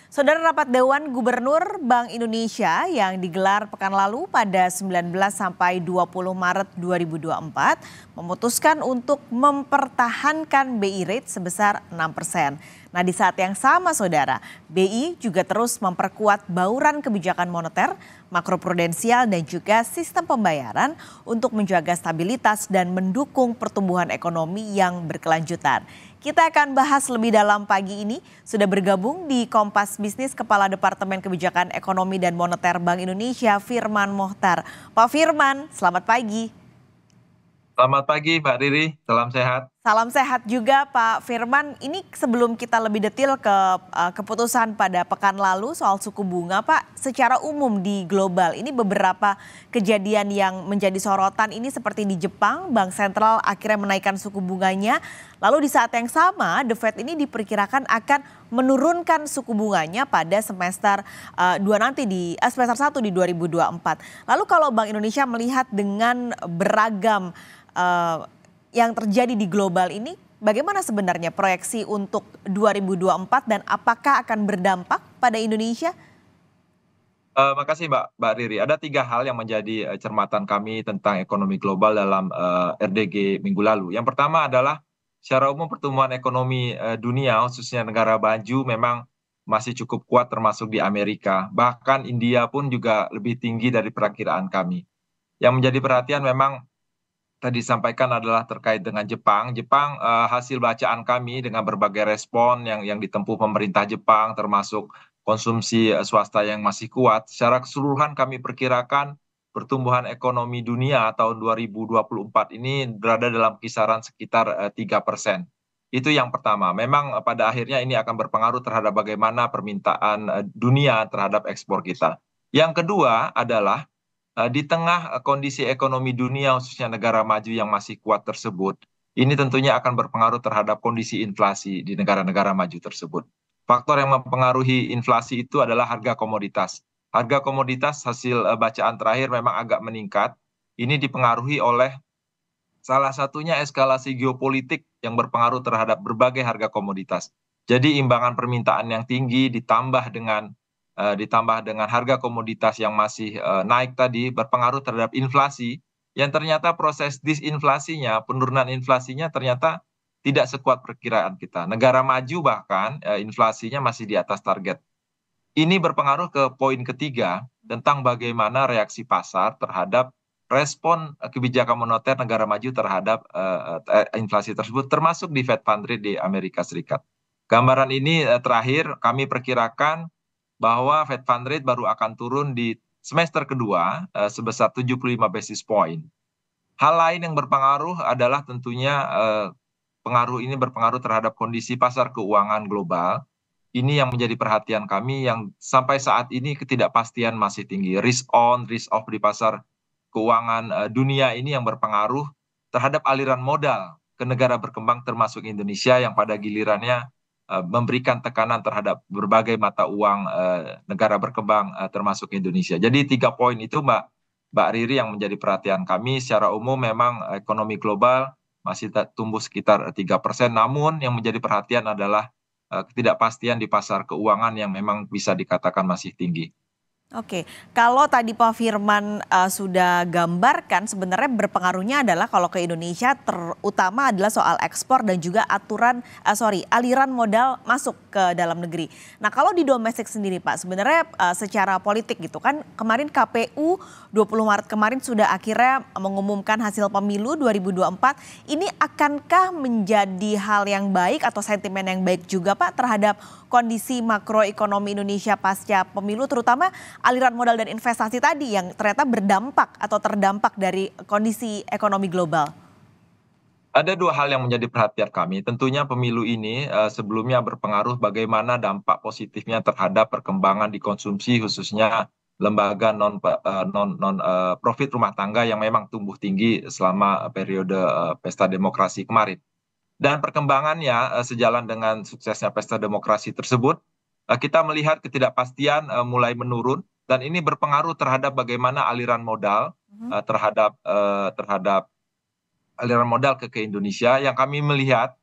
Saudara rapat Dewan Gubernur Bank Indonesia yang digelar pekan lalu pada 19 sampai 20 Maret 2024 memutuskan untuk mempertahankan BI rate sebesar 6%. Nah, di saat yang sama saudara, BI juga terus memperkuat bauran kebijakan moneter, makroprudensial dan juga sistem pembayaran untuk menjaga stabilitas dan mendukung pertumbuhan ekonomi yang berkelanjutan. Kita akan bahas lebih dalam pagi ini. Sudah bergabung di Kompas Bisnis Kepala Departemen Kebijakan Ekonomi dan Moneter Bank Indonesia, Firman Mohtar. Pak Firman, selamat pagi. Selamat pagi Mbak Riri, salam sehat. Salam sehat juga Pak Firman. Ini sebelum kita lebih detail ke keputusan pada pekan lalu soal suku bunga Pak, secara umum di global ini beberapa kejadian yang menjadi sorotan ini seperti di Jepang, Bank Sentral akhirnya menaikkan suku bunganya. Lalu di saat yang sama The Fed ini diperkirakan akan menurunkan suku bunganya pada semester 2 nanti di semester 1 di 2024. Lalu kalau Bank Indonesia melihat dengan beragam yang terjadi di global ini, bagaimana sebenarnya proyeksi untuk 2024 dan apakah akan berdampak pada Indonesia? Makasih Mbak Riri. Ada 3 hal yang menjadi cermatan kami tentang ekonomi global dalam RDG minggu lalu. Yang pertama adalah secara umum pertumbuhan ekonomi dunia khususnya negara maju memang masih cukup kuat termasuk di Amerika. Bahkan India pun juga lebih tinggi dari perakiraan kami. Yang menjadi perhatian memang tadi disampaikan adalah terkait dengan Jepang. Jepang hasil bacaan kami dengan berbagai respon yang ditempuh pemerintah Jepang termasuk konsumsi swasta yang masih kuat. Secara keseluruhan kami perkirakan pertumbuhan ekonomi dunia tahun 2024 ini berada dalam kisaran sekitar 3%. Itu yang pertama. Memang pada akhirnya ini akan berpengaruh terhadap bagaimana permintaan dunia terhadap ekspor kita. Yang kedua adalah di tengah kondisi ekonomi dunia khususnya negara maju yang masih kuat tersebut, ini tentunya akan berpengaruh terhadap kondisi inflasi di negara-negara maju tersebut. Faktor yang mempengaruhi inflasi itu adalah harga komoditas. Harga komoditas hasil bacaan terakhir memang agak meningkat. Ini dipengaruhi oleh salah satunya eskalasi geopolitik yang berpengaruh terhadap berbagai harga komoditas. Jadi imbangan permintaan yang tinggi ditambah dengan harga komoditas yang masih naik tadi berpengaruh terhadap inflasi yang ternyata proses disinflasinya, penurunan inflasinya ternyata tidak sekuat perkiraan kita. Negara maju bahkan inflasinya masih di atas target. Ini berpengaruh ke poin ketiga tentang bagaimana reaksi pasar terhadap respon kebijakan moneter negara maju terhadap inflasi tersebut, termasuk di Fed Fund Rate di Amerika Serikat. Gambaran ini terakhir kami perkirakan bahwa Fed Fund Rate baru akan turun di semester kedua sebesar 75 basis point. Hal lain yang berpengaruh adalah tentunya pengaruh ini berpengaruh terhadap kondisi pasar keuangan global. Ini yang menjadi perhatian kami yang sampai saat ini ketidakpastian masih tinggi. Risk on, risk off di pasar keuangan dunia ini yang berpengaruh terhadap aliran modal ke negara berkembang termasuk Indonesia yang pada gilirannya memberikan tekanan terhadap berbagai mata uang negara berkembang termasuk Indonesia. Jadi 3 poin itu Mbak Riri yang menjadi perhatian kami. Secara umum memang ekonomi global masih tumbuh sekitar 3%. Namun yang menjadi perhatian adalah ketidakpastian di pasar keuangan yang memang bisa dikatakan masih tinggi. Oke, kalau tadi Pak Firman sudah gambarkan sebenarnya berpengaruhnya adalah kalau ke Indonesia terutama adalah soal ekspor dan juga aliran modal masuk ke dalam negeri. Nah kalau di domestik sendiri Pak sebenarnya secara politik gitu kan kemarin KPU 20 Maret kemarin sudah akhirnya mengumumkan hasil pemilu 2024. Ini akankah menjadi hal yang baik atau sentimen yang baik juga Pak terhadap kondisi makroekonomi Indonesia pasca pemilu terutama aliran modal dan investasi tadi yang ternyata berdampak atau terdampak dari kondisi ekonomi global? Ada 2 hal yang menjadi perhatian kami. Tentunya pemilu ini sebelumnya berpengaruh bagaimana dampak positifnya terhadap perkembangan di konsumsi khususnya lembaga non profit rumah tangga yang memang tumbuh tinggi selama periode pesta demokrasi kemarin. Dan perkembangannya sejalan dengan suksesnya pesta demokrasi tersebut, kita melihat ketidakpastian mulai menurun dan ini berpengaruh terhadap bagaimana aliran modal terhadap aliran modal ke Indonesia yang kami melihat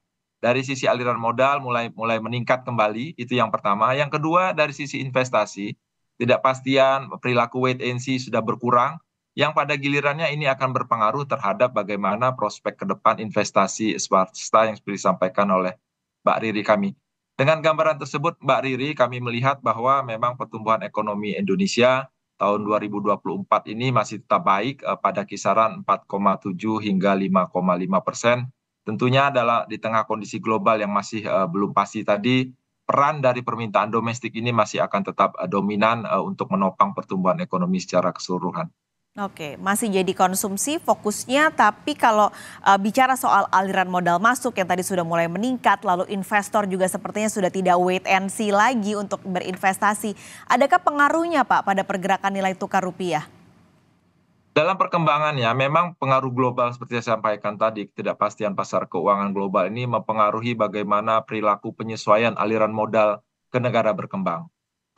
dari sisi aliran modal mulai meningkat kembali, itu yang pertama. Yang kedua dari sisi investasi, ketidakpastian perilaku wait and see sudah berkurang, yang pada gilirannya ini akan berpengaruh terhadap bagaimana prospek ke depan investasi swasta yang seperti disampaikan oleh Mbak Riri kami. Dengan gambaran tersebut, Mbak Riri, kami melihat bahwa memang pertumbuhan ekonomi Indonesia tahun 2024 ini masih tetap baik pada kisaran 4,7 hingga 5,5%. Tentunya adalah di tengah kondisi global yang masih belum pasti tadi, peran dari permintaan domestik ini masih akan tetap dominan untuk menopang pertumbuhan ekonomi secara keseluruhan. Oke, masih jadi konsumsi fokusnya, tapi kalau bicara soal aliran modal masuk yang tadi sudah mulai meningkat, lalu investor juga sepertinya sudah tidak wait and see lagi untuk berinvestasi. Adakah pengaruhnya Pak pada pergerakan nilai tukar rupiah? Dalam perkembangannya, memang pengaruh global seperti saya sampaikan tadi, ketidakpastian pasar keuangan global ini mempengaruhi bagaimana perilaku penyesuaian aliran modal ke negara berkembang.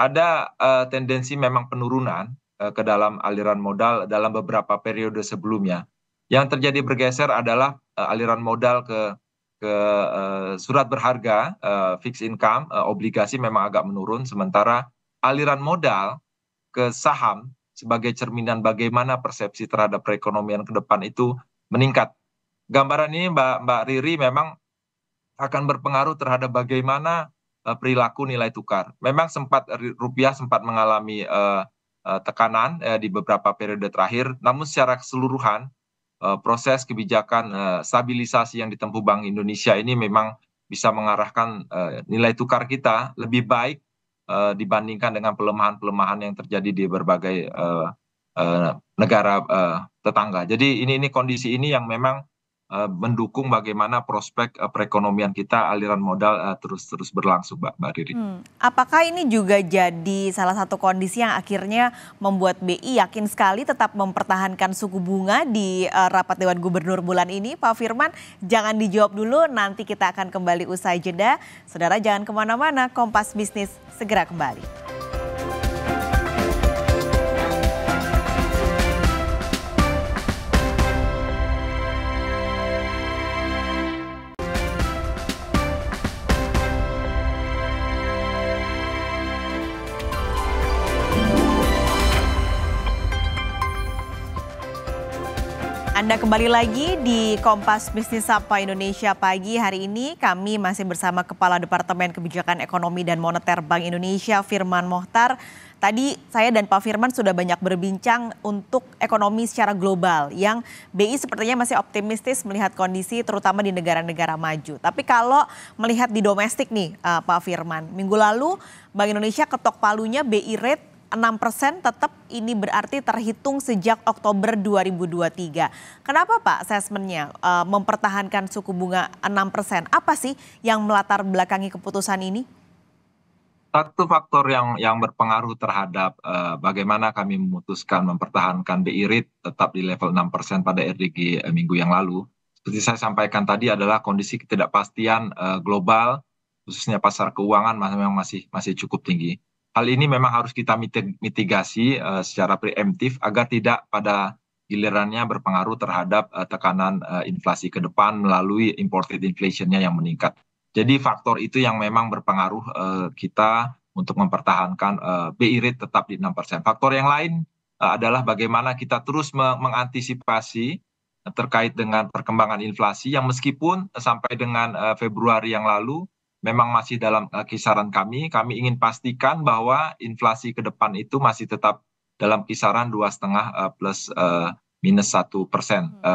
Ada tendensi memang penurunan ke dalam aliran modal dalam beberapa periode sebelumnya. Yang terjadi bergeser adalah aliran modal ke surat berharga, fixed income, obligasi memang agak menurun, sementara aliran modal ke saham sebagai cerminan bagaimana persepsi terhadap perekonomian ke depan itu meningkat. Gambaran ini Mbak Riri memang akan berpengaruh terhadap bagaimana perilaku nilai tukar. Memang rupiah sempat mengalami tekanan di beberapa periode terakhir, namun secara keseluruhan proses kebijakan stabilisasi yang ditempuh Bank Indonesia ini memang bisa mengarahkan nilai tukar kita lebih baik dibandingkan dengan pelemahan-pelemahan yang terjadi di berbagai negara tetangga. Jadi ini kondisi ini yang memang mendukung bagaimana prospek perekonomian kita, aliran modal terus berlangsung, Mbak Riri. Apakah ini juga jadi salah satu kondisi yang akhirnya membuat BI yakin sekali tetap mempertahankan suku bunga di rapat Dewan Gubernur bulan ini, Pak Firman? Jangan dijawab dulu, nanti kita akan kembali usai jeda. Saudara jangan kemana-mana, Kompas Bisnis segera kembali. Anda kembali lagi di Kompas Bisnis Sapa Indonesia pagi. Hari ini kami masih bersama Kepala Departemen Kebijakan Ekonomi dan Moneter Bank Indonesia, Firman Mohtar. Tadi saya dan Pak Firman sudah banyak berbincang untuk ekonomi secara global yang BI sepertinya masih optimistis melihat kondisi terutama di negara-negara maju. Tapi kalau melihat di domestik nih Pak Firman, minggu lalu Bank Indonesia ketok palunya BI rate 6% tetap ini berarti terhitung sejak Oktober 2023. Kenapa Pak assessment-nya mempertahankan suku bunga 6%? Apa sih yang melatar belakangi keputusan ini? Satu faktor yang berpengaruh terhadap bagaimana kami memutuskan mempertahankan BI rate tetap di level 6% pada RDG minggu yang lalu. Seperti saya sampaikan tadi adalah kondisi ketidakpastian global, khususnya pasar keuangan memang masih cukup tinggi. Hal ini memang harus kita mitigasi secara preemptif agar tidak pada gilirannya berpengaruh terhadap tekanan inflasi ke depan melalui imported inflation-nya yang meningkat. Jadi faktor itu yang memang berpengaruh kita untuk mempertahankan BI rate tetap di 6%. Faktor yang lain adalah bagaimana kita terus mengantisipasi terkait dengan perkembangan inflasi yang meskipun sampai dengan Februari yang lalu memang masih dalam kisaran kami ingin pastikan bahwa inflasi ke depan itu masih tetap dalam kisaran 2,5 plus minus 1%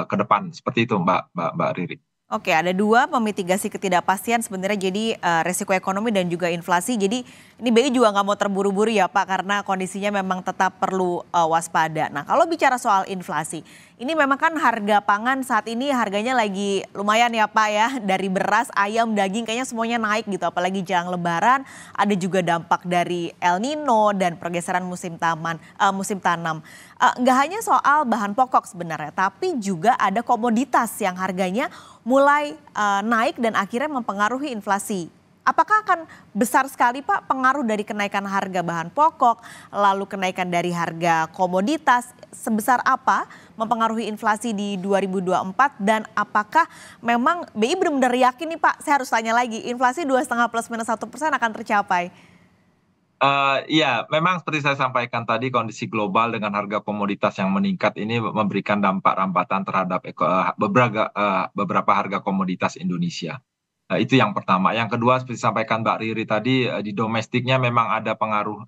ke depan. Seperti itu Mbak Riri. Oke, ada dua, memitigasi ketidakpastian sebenarnya jadi resiko ekonomi dan juga inflasi. Jadi ini BI juga nggak mau terburu-buru ya Pak, karena kondisinya memang tetap perlu waspada. Nah kalau bicara soal inflasi, ini memang kan harga pangan saat ini harganya lagi lumayan ya Pak ya. Dari beras, ayam, daging kayaknya semuanya naik gitu. Apalagi jelang lebaran, ada juga dampak dari El Nino dan pergeseran musim tanam. Nggak hanya soal bahan pokok sebenarnya, tapi juga ada komoditas yang harganya mulai naik dan akhirnya mempengaruhi inflasi Apakah akan besar sekali Pak pengaruh dari kenaikan harga bahan pokok, lalu kenaikan dari harga komoditas, sebesar apa mempengaruhi inflasi di 2024 dan apakah memang BI benar-benar yakin nih Pak, saya harus tanya lagi, inflasi 2,5 +/- 1% akan tercapai? Iya, memang seperti saya sampaikan tadi kondisi global dengan harga komoditas yang meningkat ini memberikan dampak rambatan terhadap beberapa harga komoditas Indonesia. Itu yang pertama. Yang kedua seperti disampaikan Mbak Riri tadi, di domestiknya memang ada pengaruh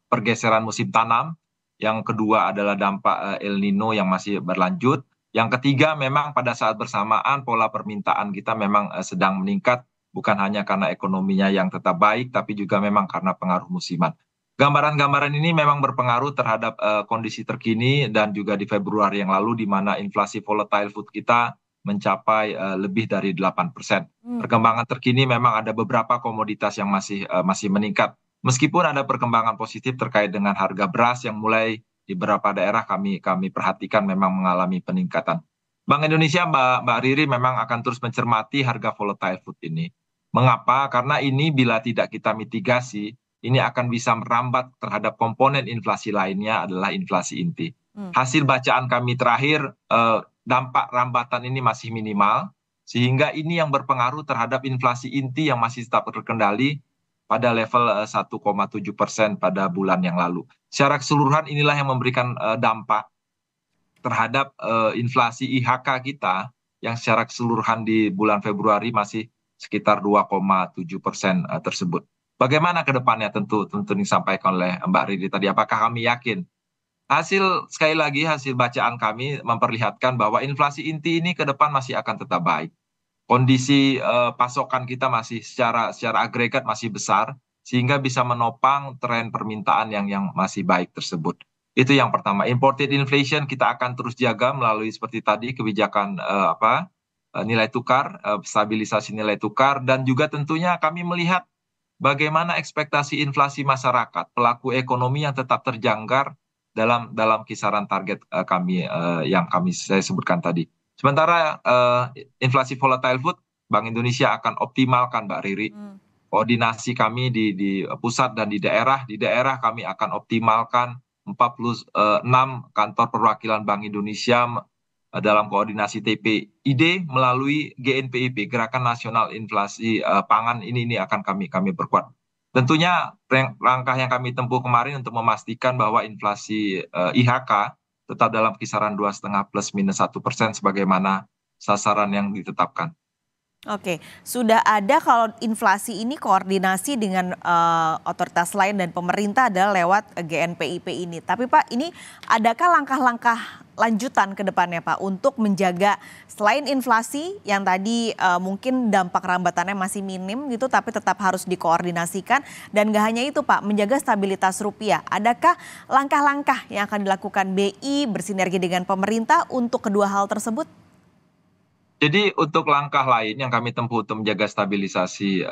pergeseran musim tanam. Yang kedua adalah dampak El Nino yang masih berlanjut. Yang ketiga memang pada saat bersamaan pola permintaan kita memang sedang meningkat, bukan hanya karena ekonominya yang tetap baik, tapi juga memang karena pengaruh musiman. Gambaran-gambaran ini memang berpengaruh terhadap kondisi terkini dan juga di Februari yang lalu di mana inflasi volatile food kita mencapai lebih dari 8%. Perkembangan terkini memang ada beberapa komoditas yang masih meningkat. Meskipun ada perkembangan positif terkait dengan harga beras yang mulai di beberapa daerah kami perhatikan memang mengalami peningkatan. Bank Indonesia, Mbak Riri, memang akan terus mencermati harga volatile food ini. Mengapa? Karena ini bila tidak kita mitigasi, ini akan bisa merambat terhadap komponen inflasi lainnya adalah inflasi inti. Hasil bacaan kami terakhir, dampak rambatan ini masih minimal, sehingga ini yang berpengaruh terhadap inflasi inti yang masih tetap terkendali pada level 1,7% pada bulan yang lalu. Secara keseluruhan inilah yang memberikan dampak terhadap inflasi IHK kita yang secara keseluruhan di bulan Februari masih sekitar 2,7% tersebut. Bagaimana ke depannya tentu disampaikan oleh Mbak Riri tadi, apakah kami yakin? Sekali lagi hasil bacaan kami memperlihatkan bahwa inflasi inti ini ke depan masih akan tetap baik. Kondisi pasokan kita masih secara agregat masih besar sehingga bisa menopang tren permintaan yang masih baik tersebut. Itu yang pertama. Imported inflation kita akan terus jaga melalui seperti tadi kebijakan nilai tukar, stabilisasi nilai tukar, dan juga tentunya kami melihat bagaimana ekspektasi inflasi masyarakat, pelaku ekonomi yang tetap terjangkar dalam kisaran target yang saya sebutkan tadi. Sementara inflasi volatile food, Bank Indonesia akan optimalkan, Mbak Riri. Koordinasi kami di pusat dan di daerah kami akan optimalkan 46 kantor perwakilan Bank Indonesia dalam koordinasi TPID melalui GNPIP, Gerakan Nasional Inflasi Pangan ini akan kami perkuat. Tentunya langkah yang kami tempuh kemarin untuk memastikan bahwa inflasi IHK tetap dalam kisaran 2,5 +/- 1% sebagaimana sasaran yang ditetapkan. Oke, sudah ada kalau inflasi ini koordinasi dengan otoritas lain dan pemerintah adalah lewat GNPIP ini. Tapi Pak, ini adakah langkah-langkah lanjutan ke depannya Pak untuk menjaga selain inflasi yang tadi mungkin dampak rambatannya masih minim gitu, tapi tetap harus dikoordinasikan dan gak hanya itu Pak, menjaga stabilitas rupiah. Adakah langkah-langkah yang akan dilakukan BI bersinergi dengan pemerintah untuk kedua hal tersebut? Jadi untuk langkah lain yang kami tempuh untuk menjaga stabilisasi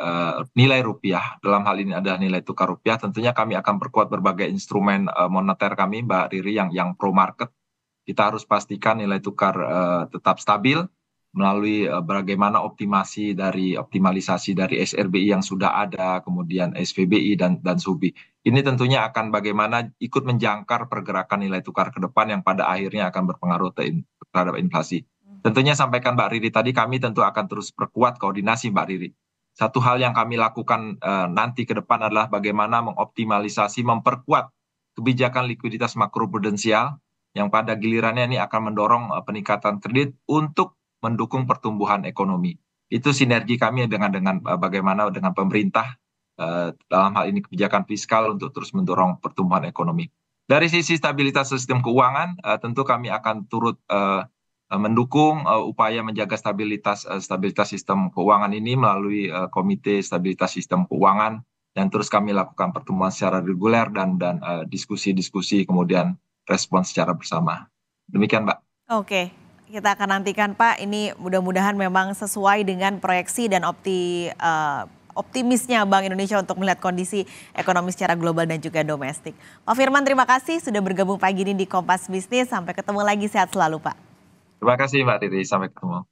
nilai rupiah, dalam hal ini adalah nilai tukar rupiah, tentunya kami akan perkuat berbagai instrumen moneter kami, Mbak Riri, yang pro market. Kita harus pastikan nilai tukar tetap stabil melalui bagaimana optimalisasi dari SRBI yang sudah ada, kemudian SVBI dan SUBI. Ini tentunya akan bagaimana ikut menjangkar pergerakan nilai tukar ke depan yang pada akhirnya akan berpengaruh terhadap inflasi. Tentunya sampaikan Mbak Riri tadi, kami tentu akan terus perkuat koordinasi Mbak Riri. Satu hal yang kami lakukan nanti ke depan adalah bagaimana mengoptimalisasi, memperkuat kebijakan likuiditas makroprudensial yang pada gilirannya ini akan mendorong peningkatan kredit untuk mendukung pertumbuhan ekonomi. Itu sinergi kami dengan bagaimana dengan pemerintah dalam hal ini kebijakan fiskal untuk terus mendorong pertumbuhan ekonomi. Dari sisi stabilitas sistem keuangan, tentu kami akan turut mendukung upaya menjaga stabilitas sistem keuangan ini melalui Komite Stabilitas Sistem Keuangan dan terus kami lakukan pertemuan secara reguler dan diskusi-diskusi kemudian respon secara bersama. Demikian, Mbak. Oke, kita akan nantikan Pak, ini mudah-mudahan memang sesuai dengan proyeksi dan optimisnya Bank Indonesia untuk melihat kondisi ekonomi secara global dan juga domestik. Pak Firman, terima kasih sudah bergabung pagi ini di Kompas Bisnis. Sampai ketemu lagi, sehat selalu Pak. Terima kasih Mbak Riri, sampai ketemu.